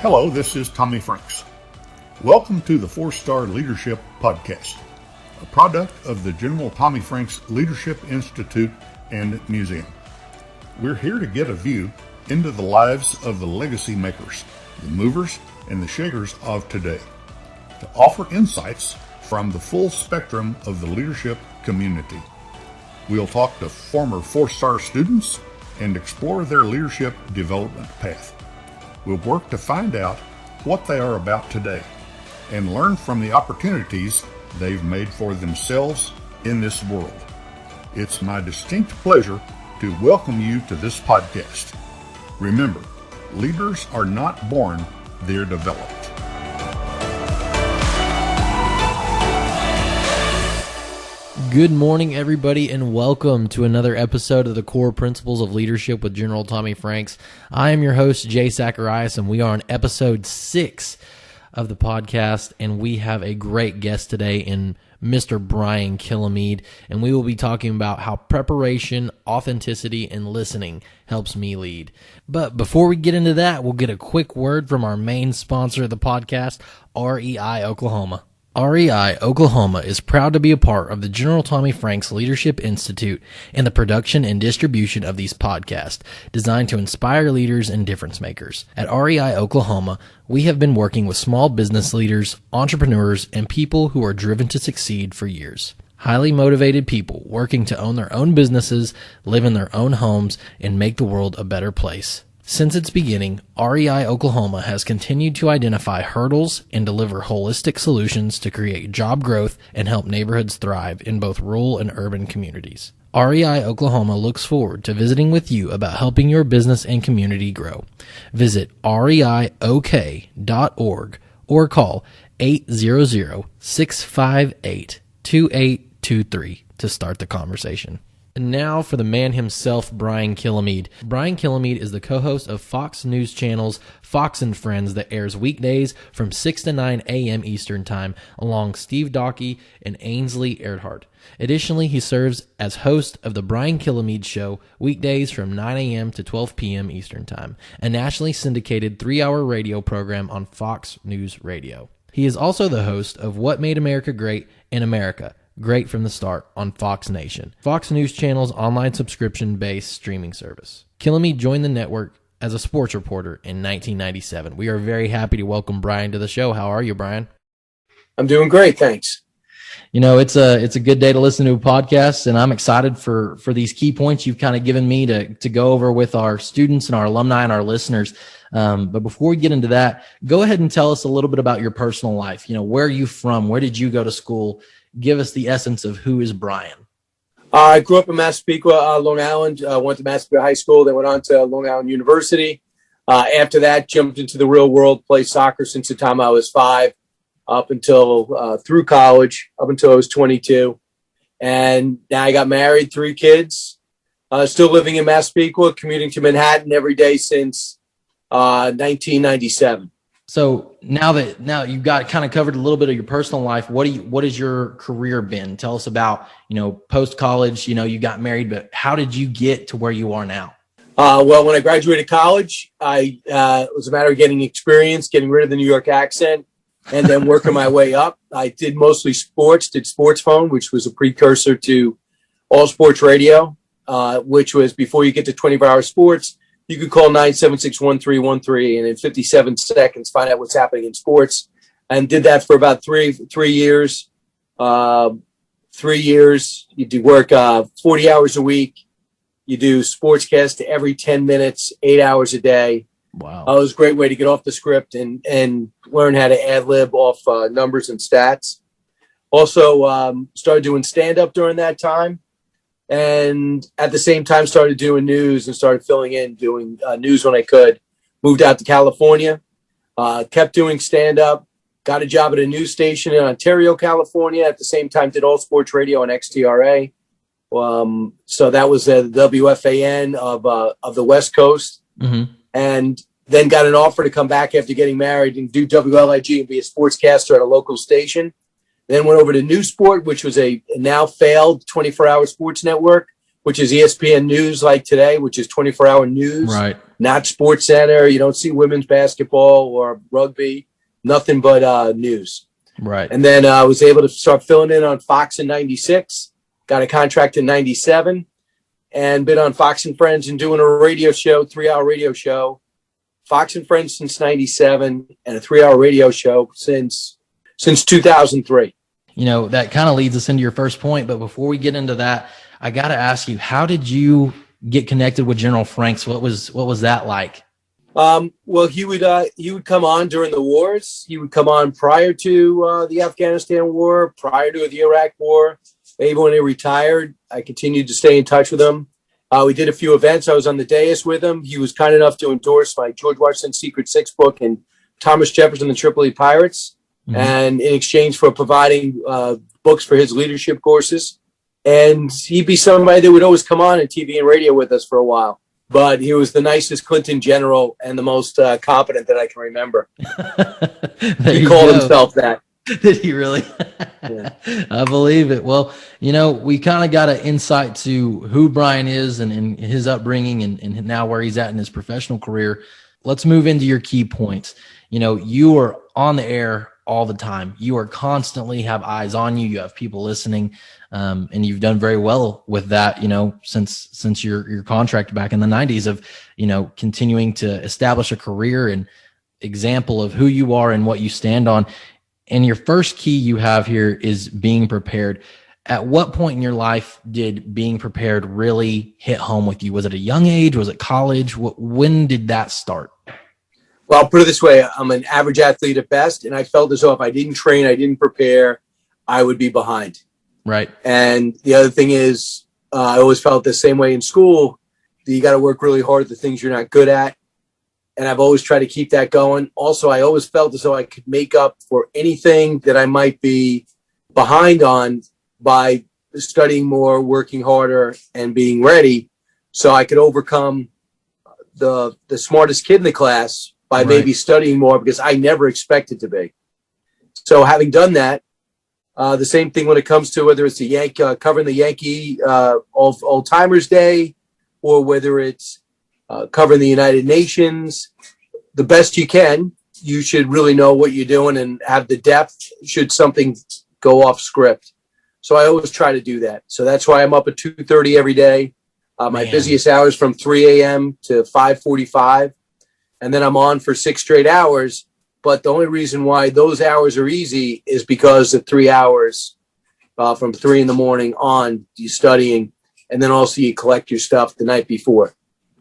Hello, this is Tommy Franks. Welcome to the 4-Star Leadership Podcast, a product of the General Tommy Franks Leadership Institute and Museum. We're here to get a view into the lives of the legacy makers, the movers and the shakers of today, to offer insights from the full spectrum of the leadership community. We'll talk to former 4-star students and explore their leadership development path. We'll work to find out what they are about today and learn from the opportunities they've made for themselves in this world. It's my distinct pleasure to welcome you to this podcast. Remember, leaders are not born, they're developed. Good morning, everybody, and welcome to another episode of the Core Principles of Leadership with General Tommy Franks. I am your host, Jay Zacharias, and we are on episode 6 of the podcast, and we have a great guest today in Mr. Brian Kilmeade, and we will be talking about how preparation, authenticity, and listening helps me lead. But before we get into that, we'll get a quick word from our main sponsor of the podcast, REI Oklahoma. REI Oklahoma is proud to be a part of the General Tommy Franks Leadership Institute and the production and distribution of these podcasts designed to inspire leaders and difference makers. At REI Oklahoma, we have been working with small business leaders, entrepreneurs, and people who are driven to succeed for years. Highly motivated people working to own their own businesses, live in their own homes, and make the world a better place. Since its beginning, REI Oklahoma has continued to identify hurdles and deliver holistic solutions to create job growth and help neighborhoods thrive in both rural and urban communities. REI Oklahoma looks forward to visiting with you about helping your business and community grow. Visit reiok.org or call 800-658-2823 to start the conversation. And now for the man himself, Brian Kilmeade. Brian Kilmeade is the co-host of Fox News Channel's Fox and Friends that airs weekdays from 6 to 9 a.m. Eastern Time along Steve Doocy and Ainsley Earhardt. Additionally, he serves as host of the Brian Kilmeade Show weekdays from 9 a.m. to 12 p.m. Eastern Time, a nationally syndicated 3-hour radio program on Fox News Radio. He is also the host of What Made America Great in America, Great from the Start on Fox Nation, Fox News Channel's online subscription-based streaming service. Kilmeade joined the network as a sports reporter in 1997. We are very happy to welcome Brian to the show. How are you, Brian? I'm doing great, thanks. You know, it's a good day to listen to a podcast, and I'm excited for these key points you've kind of given me to go over with our students and our alumni and our listeners. But before we get into that, go ahead and tell us a little bit about your personal life. You know, where are you from? Where did you go to school? Give us the essence of who is Brian. I grew up in Massapequa, Long Island. Went to Massapequa High School, then went on to Long Island University. After that, jumped into the real world, played soccer since the time I was 5, up until through college, up until I was 22. And now I got married, 3 kids. Still living in Massapequa, commuting to Manhattan every day since 1997. So now you've got kind of covered a little bit of your personal life. What has your career been? Tell us about, post college, you got married, but how did you get to where you are now? Well, when I graduated college, it was a matter of getting experience, getting rid of the New York accent, and then working my way up. I did mostly sports, did sports phone, which was a precursor to all sports radio, which was before you get to 24-hour sports. You could call 976-1313 and in 57 seconds find out what's happening in sports. And did that for about three years. 3 years. You do work 40 hours a week. You do sportscast every 10 minutes, 8 hours a day. Wow. It was a great way to get off the script and learn how to ad-lib off numbers and stats. Also started doing stand-up during that time. And at the same time started doing news and started filling in, doing news when I could. Moved out to California, kept doing stand-up, got a job at a news station in Ontario, California. At the same time did all sports radio on XTRA. So that was the WFAN of the West Coast. Mm-hmm. And then got an offer to come back after getting married and do WLIG and be a sportscaster at a local station. Then went over to News Sport, which was a now failed 24-hour sports network, which is ESPN News like today, which is 24-hour news. Right. not Sports Center. You don't see women's basketball or rugby, nothing but news. Right. And then I was able to start filling in on Fox in 96, got a contract in 97, and been on Fox and Friends and doing a radio show, 3-hour radio show. Fox and Friends since 97 and a 3-hour radio show since 2003. You know, that kind of leads us into your first point. But before we get into that, I got to ask you, how did you get connected with General Franks? What was that like? Well, he would come on during the wars. He would come on prior to the Afghanistan war, prior to the Iraq war. Even when he retired, I continued to stay in touch with him. We did a few events. I was on the dais with him. He was kind enough to endorse my George Washington's Secret Six book and Thomas Jefferson and the Tripoli Pirates. Mm-hmm. And in exchange for providing books for his leadership courses. And he'd be somebody that would always come on TV and radio with us for a while. But he was the nicest Clinton general and the most competent that I can remember. He called himself that. Did he really? Yeah. I believe it. Well, you know, we kind of got an insight to who Brian is and his upbringing and now where he's at in his professional career. Let's move into your key points. You know, you are on the air all the time. You are constantly have eyes on you. You have people listening, and you've done very well with that, you know, since your contract back in the 90s of, you know, continuing to establish a career and example of who you are and what you stand on. And your first key you have here is being prepared. At what point in your life did being prepared really hit home with you? Was it a young age? Was it college? When did that start? Well, I'll put it this way. I'm an average athlete at best, and I felt as though if I didn't train, I didn't prepare, I would be behind. Right. And the other thing is, I always felt the same way in school, that you got to work really hard at the things you're not good at. And I've always tried to keep that going. Also, I always felt as though I could make up for anything that I might be behind on by studying more, working harder, and being ready, so I could overcome the smartest kid in the class by maybe studying more, because I never expected to be. So having done that, the same thing when it comes to whether it's the covering the Yankee Old Timers Day, or whether it's covering the United Nations, the best you can, you should really know what you're doing and have the depth should something go off script. So I always try to do that. So that's why I'm up at 2:30 every day. My busiest hours from 3 a.m. to 5:45. And then I'm on for 6 straight hours. But the only reason why those hours are easy is because the 3 hours from 3 in the morning on, you studying, and then also you collect your stuff the night before.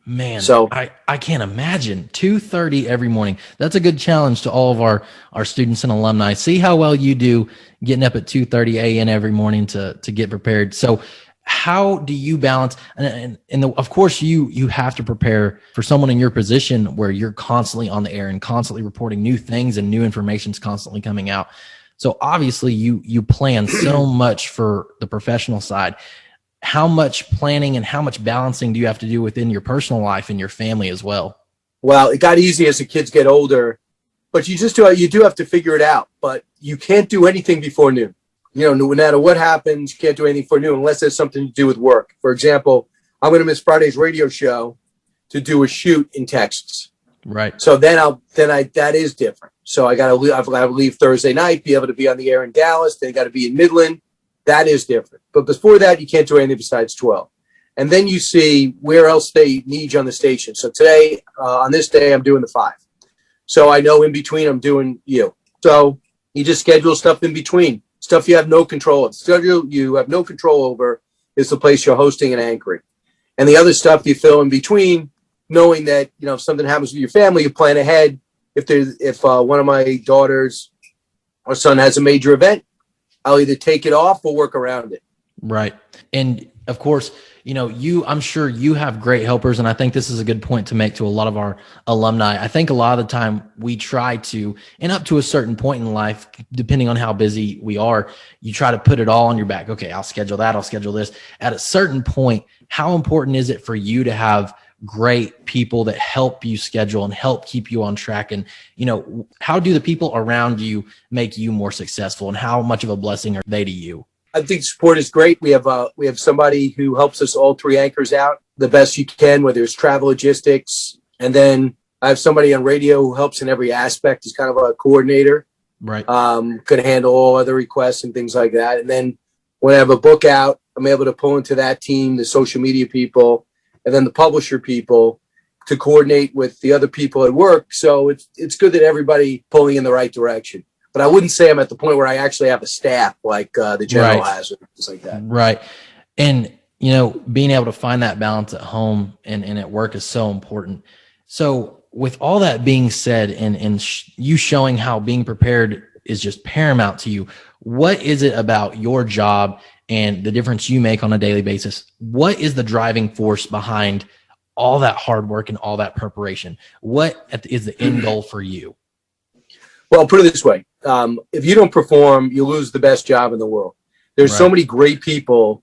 Man, so I can't imagine 2:30 every morning. That's a good challenge to all of our students and alumni. See how well you do getting up at 2:30 a.m. every morning to get prepared. So how do you balance? Of course, you have to prepare for someone in your position where you're constantly on the air and constantly reporting new things and new information's constantly coming out. So obviously you plan so much for the professional side. How much planning and how much balancing do you have to do within your personal life and your family as well? Well, it got easy as the kids get older, but you do have to figure it out. But you can't do anything before noon. You know, no matter what happens, you can't do anything before noon unless there's something to do with work. For example, I'm going to miss Friday's radio show to do a shoot in Texas. Right. So that is different. So I've got to leave Thursday night, be able to be on the air in Dallas. Then I got to be in Midland. That is different. But before that, you can't do anything besides 12. And then you see where else they need you on the station. So today, on this day, I'm doing the 5. So I know in between I'm doing you. So you just schedule stuff in between. Stuff you have no control of. Stuff you have no control over is the place you're hosting and anchoring. And the other stuff you fill in between, knowing that, you know, if something happens with your family, you plan ahead. If one of my daughters or son has a major event, I'll either take it off or work around it. Right. And of course, you know, I'm sure you have great helpers. And I think this is a good point to make to a lot of our alumni. I think a lot of the time we try to, and up to a certain point in life, depending on how busy we are, you try to put it all on your back. Okay, I'll schedule that. I'll schedule this. At a certain point, how important is it for you to have great people that help you schedule and help keep you on track? And, you know, how do the people around you make you more successful, and how much of a blessing are they to you? I think support is great. We have somebody who helps us all 3 anchors out the best you can, whether it's travel logistics, And then I have somebody on radio who helps in every aspect. He's kind of a coordinator. Right. Could handle all other requests and things like that. And then when I have a book out, I'm able to pull into that team the social media people and then the publisher people to coordinate with the other people at work. So it's good that everybody pulling in the right direction. But I wouldn't say I'm at the point where I actually have a staff like the general has or things like that. Right. And, you know, being able to find that balance at home and at work is so important. So with all that being said and you showing how being prepared is just paramount to you, what is it about your job and the difference you make on a daily basis? What is the driving force behind all that hard work and all that preparation? What is the end goal for you? Well, put it this way. If you don't perform, you lose the best job in the world. There's so many great people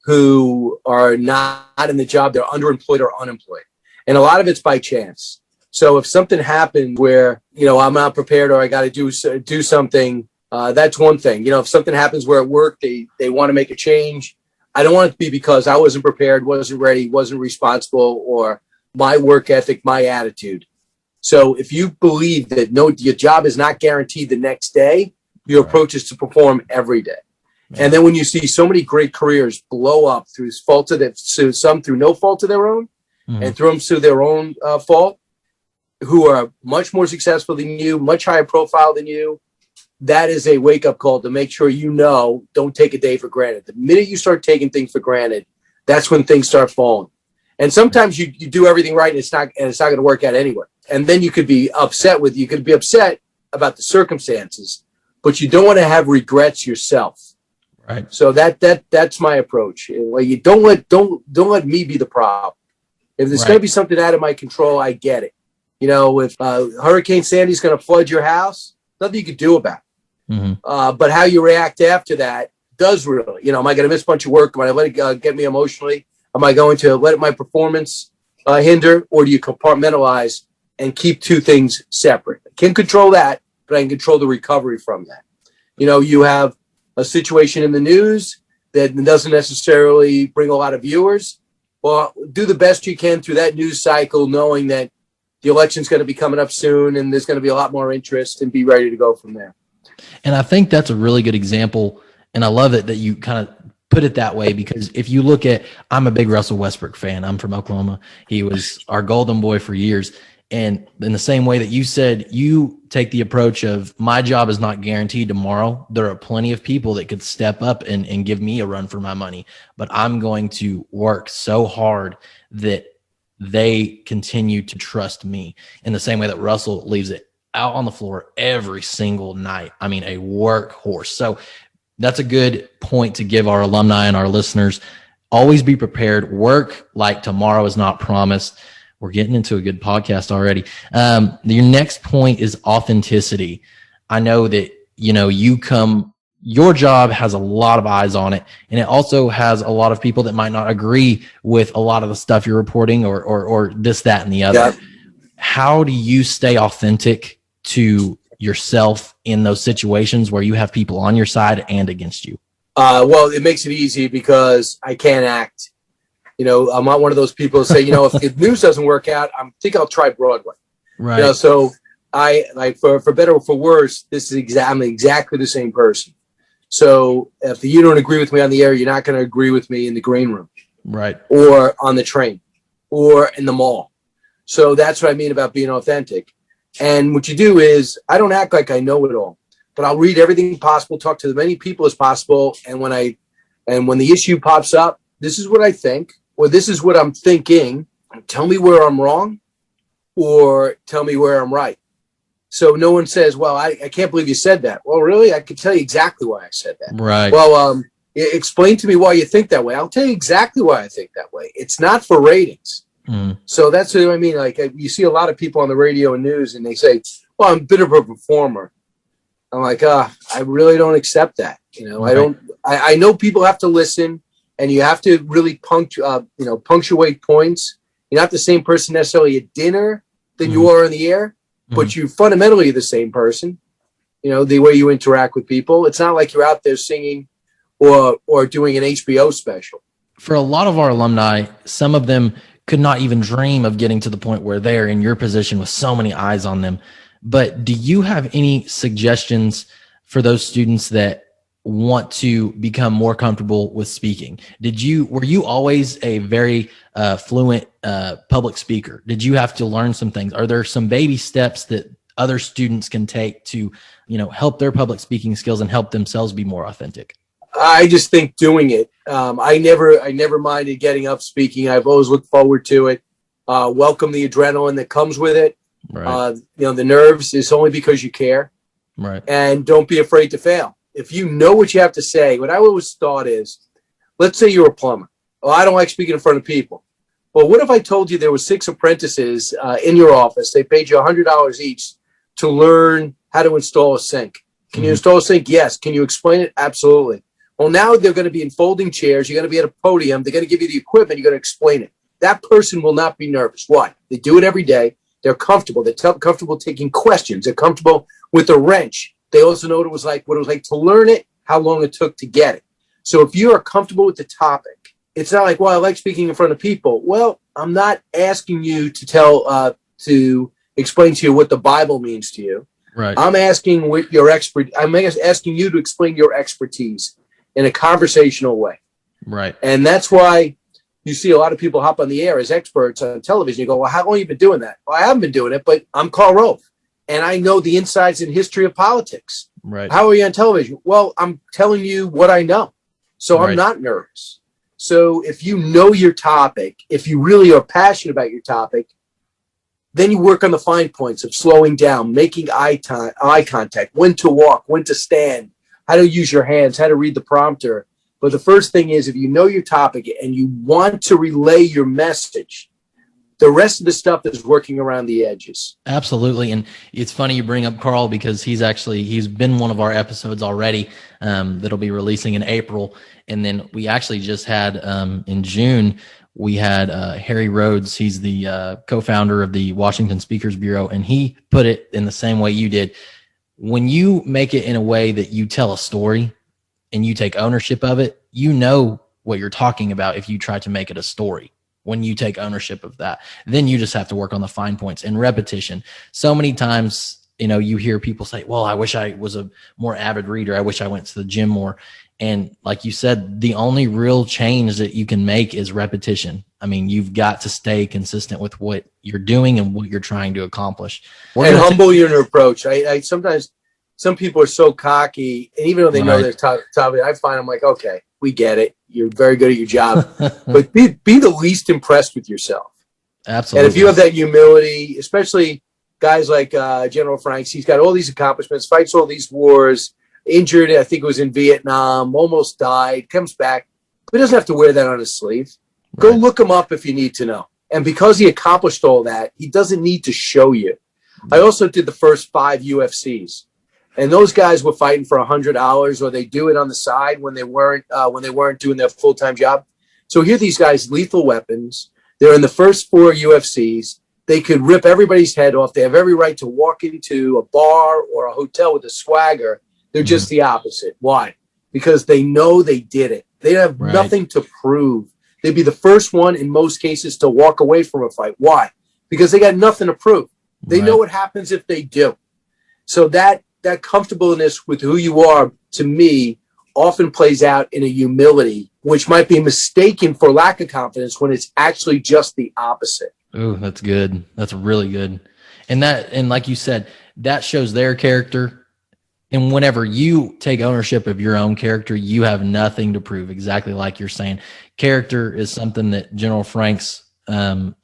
who are not in the job. They're underemployed or unemployed. And a lot of it's by chance. So if something happens where, you know, I'm not prepared or I got to do something, that's one thing. You know, if something happens where at work they want to make a change, I don't want it to be because I wasn't prepared, wasn't ready, wasn't responsible, or my work ethic, my attitude. So if you believe that your job is not guaranteed the next day, your approach is to perform every day. Yeah. And then when you see so many great careers blow up through some through no fault of their own, and through them through their own fault, who are much more successful than you, much higher profile than you, that is a wake-up call to make sure don't take a day for granted. The minute you start taking things for granted, that's when things start falling. And sometimes you do everything right and it's not going to work out anyway. And then you could be upset about the circumstances, but you don't want to have regrets yourself. Right. So that's my approach. Like, you don't let me be the problem. If there's going to be something out of my control, I get it. You know, if Hurricane Sandy's going to flood your house, nothing you can do about it. But how you react after that does really, you know, am I going to miss a bunch of work? Am I let it get me emotionally? Am I going to let my performance hinder? Or do you compartmentalize and keep two things separate? I can't control that, but I can control the recovery from that. You know, you have a situation in the news that doesn't necessarily bring a lot of viewers. Well, do the best you can through that news cycle, knowing that the election's going to be coming up soon and there's going to be a lot more interest, and be ready to go from there. And I think that's a really good example. And I love it that you kind of put it that way, because if you look at, I'm a big Russell Westbrook fan. I'm from Oklahoma. He was our golden boy for years. And in the same way that you said, you take the approach of, my job is not guaranteed tomorrow. There are plenty of people that could step up and give me a run for my money, but I'm going to work so hard that they continue to trust me, in the same way that Russell leaves it out on the floor every single night. I mean, a workhorse. So that's a good point to give our alumni and our listeners. Always be prepared. Work like tomorrow is not promised. We're getting into a good podcast already. Your next point is authenticity. I know that, you know, your job has a lot of eyes on it, and it also has a lot of people that might not agree with a lot of the stuff you're reporting or this, that, and the other. Yeah. How do you stay authentic to yourself in those situations where you have people on your side and against you? Well, it makes it easy because I can't act. You know, I'm not one of those people who say, you know, if the news doesn't work out, I think I'll try Broadway. Right. You know, so I, like, for better or for worse, I'm exactly the same person. So if you don't agree with me on the air, you're not going to agree with me in the green room. Right. Or on the train or in the mall. So that's what I mean about being authentic. And what you do is, I don't act like I know it all, but I'll read everything possible, talk to as many people as possible. And when the issue pops up, this is what I think, or this is what I'm thinking. Tell me where I'm wrong, or tell me where I'm right. So no one says, well, I can't believe you said that. Well, really? I can tell you exactly why I said that. Right. Well, explain to me why you think that way. I'll tell you exactly why I think that way. It's not for ratings. So that's what I mean. Like, you see a lot of people on the radio and news, and they say, well, I'm a bit of a performer. I'm like, I really don't accept that. You know, right. I know people have to listen, and you have to really punctuate points. You're not the same person necessarily at dinner than you are in the air, but you fundamentally are the same person. You know, the way you interact with people. It's not like you're out there singing or doing an HBO special. For a lot of our alumni, some of them could not even dream of getting to the point where they're in your position with so many eyes on them. But do you have any suggestions for those students that want to become more comfortable with speaking? Were you always a very fluent public speaker? Did you have to learn some things? Are there some baby steps that other students can take to, help their public speaking skills and help themselves be more authentic? I just think doing it. I never minded getting up speaking. I've always looked forward to it. Welcome the adrenaline that comes with it. Right. The nerves is only because you care. Right. And don't be afraid to fail. If you know what you have to say, what I always thought is, let's say you're a plumber. Oh, I don't like speaking in front of people. Well, what if I told you there were 6 apprentices in your office? They paid you $100 each to learn how to install a sink. Can you install a sink? Yes. Can you explain it? Absolutely. Well, now they're going to be in folding chairs. You're going to be at a podium. They're going to give you the equipment. You're going to explain it. That person will not be nervous. Why? They do it every day. They're comfortable. They're comfortable taking questions. They're comfortable with the wrench. They also know what it was like to learn it, how long it took to get it. So if you are comfortable with the topic, it's not like, well, I like speaking in front of people. Well, I'm not asking you to explain to you what the Bible means to you. Right. I'm asking I'm asking you to explain your expertise in a conversational way. Right. And that's why you see a lot of people hop on the air as experts on television. You go, well, how long have you been doing that? Well, I haven't been doing it, but I'm Karl Rove, and I know the insides and history of politics. Right. How are you on television? Well, I'm telling you what I know. So I'm not nervous. So if you know your topic, if you really are passionate about your topic, then you work on the fine points of slowing down, making eye contact, when to walk, when to stand, how to use your hands, how to read the prompter. But the first thing is, if you know your topic and you want to relay your message, the rest of the stuff is working around the edges. Absolutely. And it's funny you bring up Karl, because he's been one of our episodes already that'll be releasing in April. And then we actually just had in June, we had Harry Rhodes. He's the co-founder of the Washington Speakers Bureau. And he put it in the same way you did. When you make it in a way that you tell a story and you take ownership of it, you know what you're talking about. If you try to make it a story, when you take ownership of that, then you just have to work on the fine points and repetition. So many times, you hear people say, well, I wish I was a more avid reader. I wish I went to the gym more. And like you said, the only real change that you can make is repetition. I mean, you've got to stay consistent with what you're doing and what you're trying to accomplish. And humble your approach. I sometimes, some people are so cocky, and even though they know their topic, I find I'm like, okay, we get it. You're very good at your job, but be the least impressed with yourself. Absolutely. And if you have that humility, especially guys like General Franks, he's got all these accomplishments, fights all these wars, injured, I think it was in Vietnam, almost died, comes back, but he doesn't have to wear that on his sleeve. Go look him up if you need to know. And because he accomplished all that, he doesn't need to show you. I also did the first 5 UFCs. And those guys were fighting for $100, or they do it on the side when they weren't doing their full-time job. So here, these guys, lethal weapons. They're in the first 4 UFCs. They could rip everybody's head off. They have every right to walk into a bar or a hotel with a swagger. They're just the opposite. Why? Because they know they did it. They have nothing to prove. They'd be the first one in most cases to walk away from a fight. Why? Because they got nothing to prove. They know what happens if they do. So that comfortableness with who you are, to me, often plays out in a humility, which might be mistaken for lack of confidence when it's actually just the opposite. Oh, that's good. That's really good. And like you said, that shows their character. And whenever you take ownership of your own character, you have nothing to prove. Exactly like you're saying. Character is something that General Franks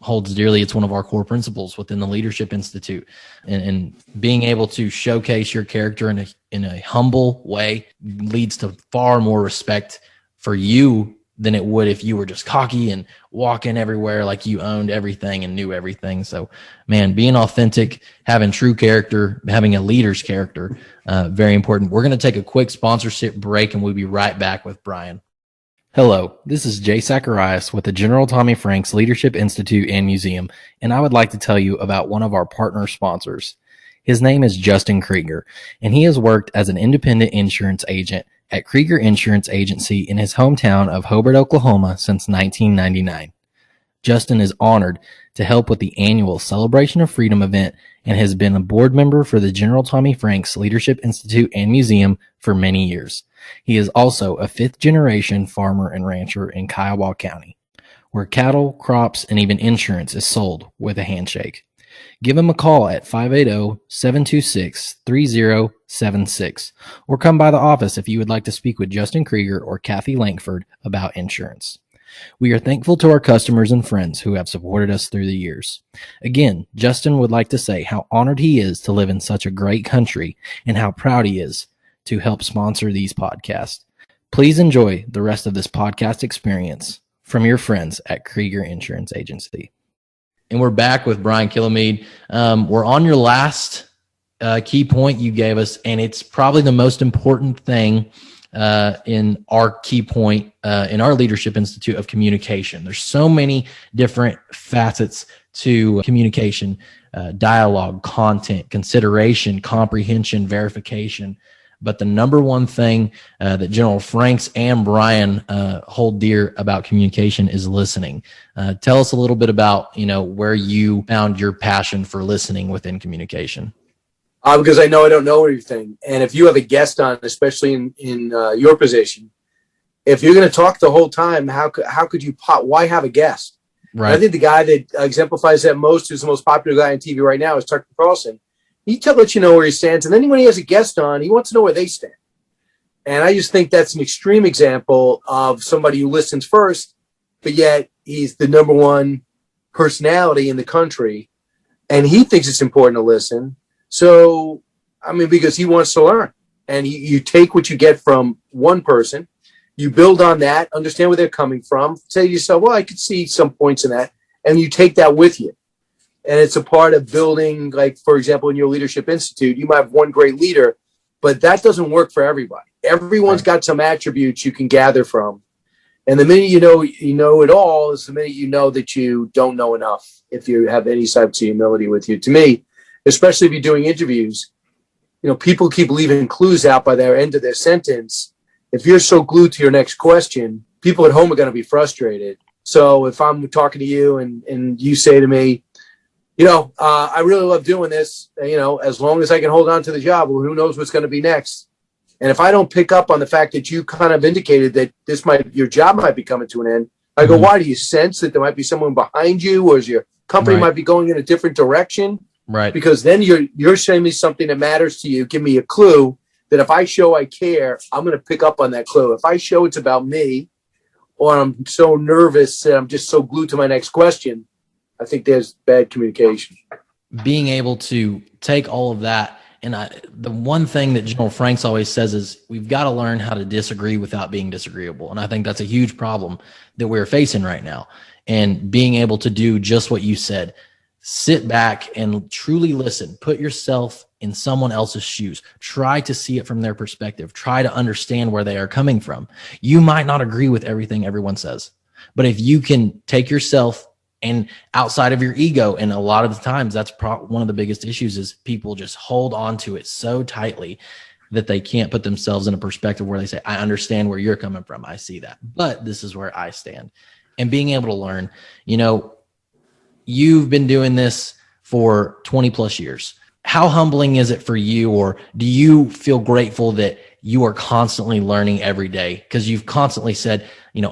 holds dearly. It's one of our core principles within the Leadership Institute, and being able to showcase your character in a humble way leads to far more respect for you than it would if you were just cocky and walking everywhere like you owned everything and knew everything. So, man, being authentic, having true character, having a leader's character, very important. We're going to take a quick sponsorship break, and we'll be right back with Brian. Hello, this is Jay Zacharias with the General Tommy Franks Leadership Institute and Museum, and I would like to tell you about one of our partner sponsors. His name is Justin Krieger, and he has worked as an independent insurance agent at Krieger Insurance Agency in his hometown of Hobart, Oklahoma since 1999. Justin is honored to help with the annual Celebration of Freedom event and has been a board member for the General Tommy Franks Leadership Institute and Museum for many years. He is also a fifth-generation farmer and rancher in Kiowa County, where cattle, crops, and even insurance is sold with a handshake. Give him a call at 580-726-3076 or come by the office if you would like to speak with Justin Krieger or Kathy Langford about insurance. We are thankful to our customers and friends who have supported us through the years. Again, Justin would like to say how honored he is to live in such a great country and how proud he is to help sponsor these podcasts. Please enjoy the rest of this podcast experience from your friends at Krieger Insurance Agency. And we're back with Brian Kilmeade. We're on your last key point you gave us, and it's probably the most important thing in our key point in our Leadership Institute of communication. There's so many different facets to communication, dialogue, content, consideration, comprehension, verification. But the number one thing that General Franks and Brian hold dear about communication is listening. Tell us a little bit about, where you found your passion for listening within communication. Because I know I don't know everything. And if you have a guest on, especially in your position, if you're going to talk the whole time, how could you why have a guest? Right. And I think the guy that exemplifies that most, who's the most popular guy on TV right now, is Tucker Carlson. He lets you know where he stands. And then when he has a guest on, he wants to know where they stand. And I just think that's an extreme example of somebody who listens first, but yet he's the number one personality in the country. And he thinks it's important to listen. So, because he wants to learn. And you take what you get from one person, you build on that, understand where they're coming from, say to yourself, well, I could see some points in that. And you take that with you. And it's a part of building, like, for example, in your Leadership Institute, you might have one great leader, but that doesn't work for everybody. Everyone's got some attributes you can gather from. And the minute you know it all is the minute you know that you don't know enough, if you have any type of humility with you. To me, especially if you're doing interviews, people keep leaving clues out by their end of their sentence. If you're so glued to your next question, people at home are going to be frustrated. So if I'm talking to you and you say to me, I really love doing this, as long as I can hold on to the job, well, who knows what's going to be next. And if I don't pick up on the fact that you kind of indicated that your job might be coming to an end, I go, why do you sense that there might be someone behind you, or is your company might be going in a different direction? Right. Because then you're showing me something that matters to you. Give me a clue that if I show I care, I'm going to pick up on that clue. If I show it's about me, or I'm so nervous that I'm just so glued to my next question, I think there's bad communication. Being able to take all of that, and the one thing that General Franks always says is we've got to learn how to disagree without being disagreeable. And I think that's a huge problem that we're facing right now. And being able to do just what you said, sit back and truly listen, put yourself in someone else's shoes, try to see it from their perspective, try to understand where they are coming from. You might not agree with everything everyone says, but if you can take yourself and outside of your ego, and a lot of the times that's one of the biggest issues is people just hold on to it so tightly that they can't put themselves in a perspective where they say, I understand where you're coming from. I see that, but this is where I stand. And being able to learn, you've been doing this for 20 plus years. How humbling is it for you, or do you feel grateful that you are constantly learning every day? Because you've constantly said,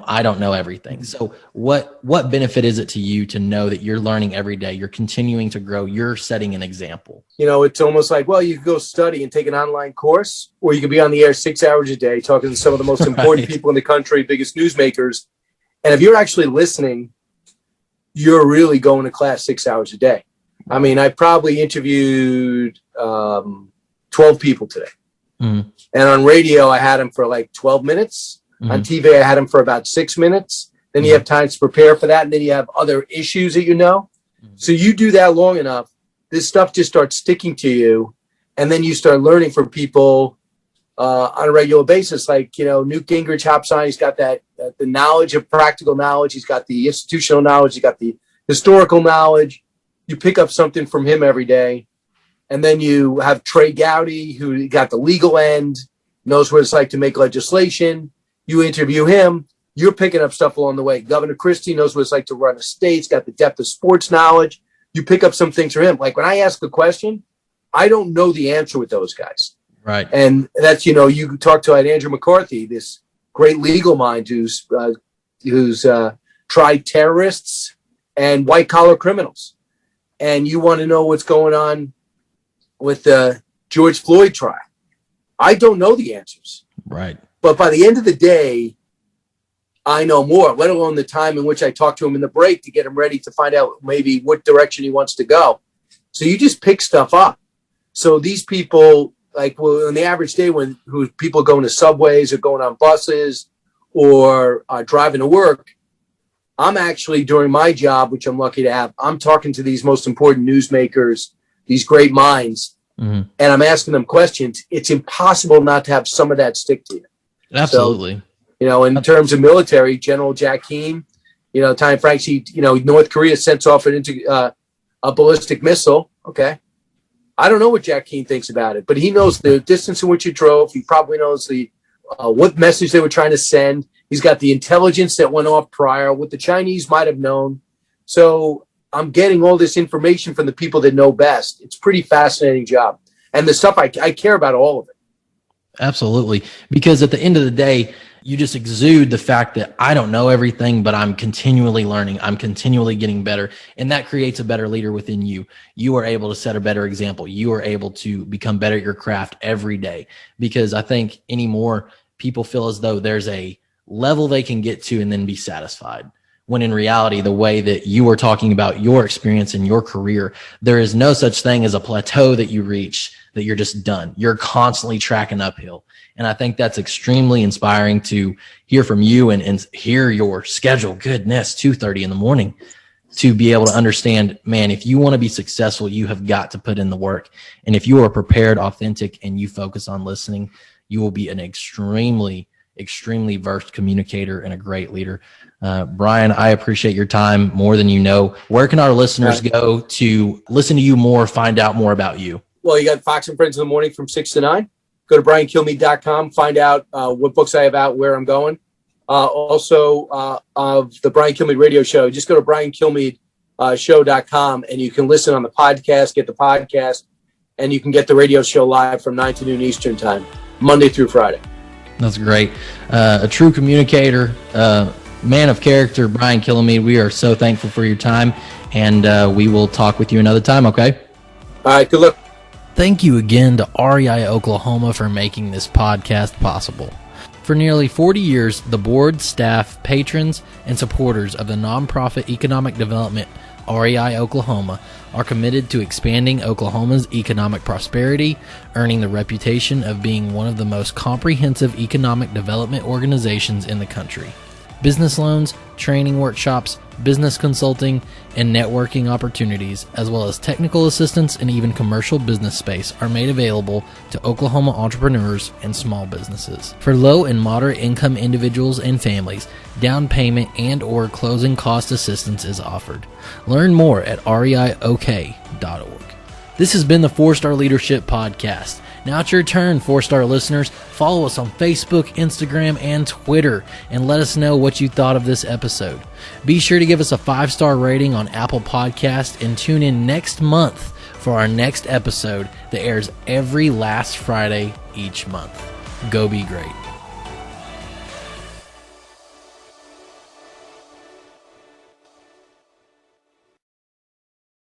I don't know everything. So what benefit is it to you to know that you're learning every day? You're continuing to grow. You're setting an example. It's almost like, well, you could go study and take an online course, or you could be on the air 6 hours a day talking to some of the most important people in the country, biggest newsmakers. And if you're actually listening, you're really going to class 6 hours a day. I probably interviewed 12 people today. Mm-hmm. And on radio, I had them for like 12 minutes. Mm-hmm. On TV, I had them for about 6 minutes. Then you have time to prepare for that. And then you have other issues that Mm-hmm. So you do that long enough, this stuff just starts sticking to you. And then you start learning from people on a regular basis. Like, Newt Gingrich hops on. He's got the knowledge of practical knowledge. He's got the institutional knowledge. He's got the historical knowledge. You pick up something from him every day. And then you have Trey Gowdy, who got the legal end, knows what it's like to make legislation. You interview him. you're picking up stuff along the way. Governor Christie knows what it's like to run a state. He's got the depth of sports knowledge. You pick up some things from him. Like when I ask a question, I don't know the answer with those guys. Right. And that's, you talk to Andrew McCarthy, this great legal mind who's tried terrorists and white collar criminals. And you want to know what's going on with the George Floyd trial. I don't know the answers. Right. But by the end of the day, I know more, let alone the time in which I talk to him in the break to get him ready to find out maybe what direction he wants to go. So you just pick stuff up. So these people, like on the average day who people going to subways or going on buses or driving to work, I'm actually during my job, which I'm lucky to have, I'm talking to these most important newsmakers, these great minds, and I'm asking them questions. It's impossible not to have some of that stick to you. Absolutely. So, in terms of military, General Jack Keane, Tommy Franks, North Korea sends off a ballistic missile. Okay. I don't know what Jack Keane thinks about it, but he knows the distance in which it drove. He probably knows what message they were trying to send. He's got the intelligence that went off prior, what the Chinese might have known. So I'm getting all this information from the people that know best. It's a pretty fascinating job. And the stuff I care about all of it. Absolutely. Because at the end of the day, you just exude the fact that I don't know everything, but I'm continually learning. I'm continually getting better. And that creates a better leader within you. You are able to set a better example. You are able to become better at your craft every day. Because I think anymore, people feel as though there's a level they can get to and then be satisfied. When in reality, the way that you are talking about your experience in your career, there is no such thing as a plateau that you reach that you're just done. You're constantly tracking uphill. And I think that's extremely inspiring to hear from you and hear your schedule. Goodness, 2:30 in the morning, to be able to understand, man, if you want to be successful, you have got to put in the work. And if you are prepared, authentic, and you focus on listening, you will be an extremely versed communicator and a great leader. Brian, I appreciate your time more than you know. Where can our listeners go to listen to you more, find out more about you? Well, you got Fox and Friends in the morning from 6 to 9. Go to briankilmeade.com, find out what books I have out, where I'm going. Also, of the Brian Kilmeade radio show, just go to briankilmeadeshow.com and you can listen on the podcast, get the podcast, and you can get the radio show live from 9 to noon Eastern time, Monday through Friday. That's great. A true communicator, man of character, Brian Kilmeade. We are so thankful for your time, and we will talk with you another time, okay? All right, good luck. Thank you again to REI Oklahoma for making this podcast possible. For nearly 40 years, the board, staff, patrons, and supporters of the nonprofit economic development REI Oklahoma are committed to expanding Oklahoma's economic prosperity, earning the reputation of being one of the most comprehensive economic development organizations in the country. Business loans, training workshops, business consulting, and networking opportunities, as well as technical assistance and even commercial business space, are made available to Oklahoma entrepreneurs and small businesses. For low and moderate income individuals and families, down payment and or closing cost assistance is offered. Learn more at reiok.org. This has been the 4-Star Leadership Podcast. Now it's your turn, 4-Star listeners. Follow us on Facebook, Instagram, and Twitter, and let us know what you thought of this episode. Be sure to give us a 5-star rating on Apple Podcasts and tune in next month for our next episode that airs every last Friday each month. Go be great.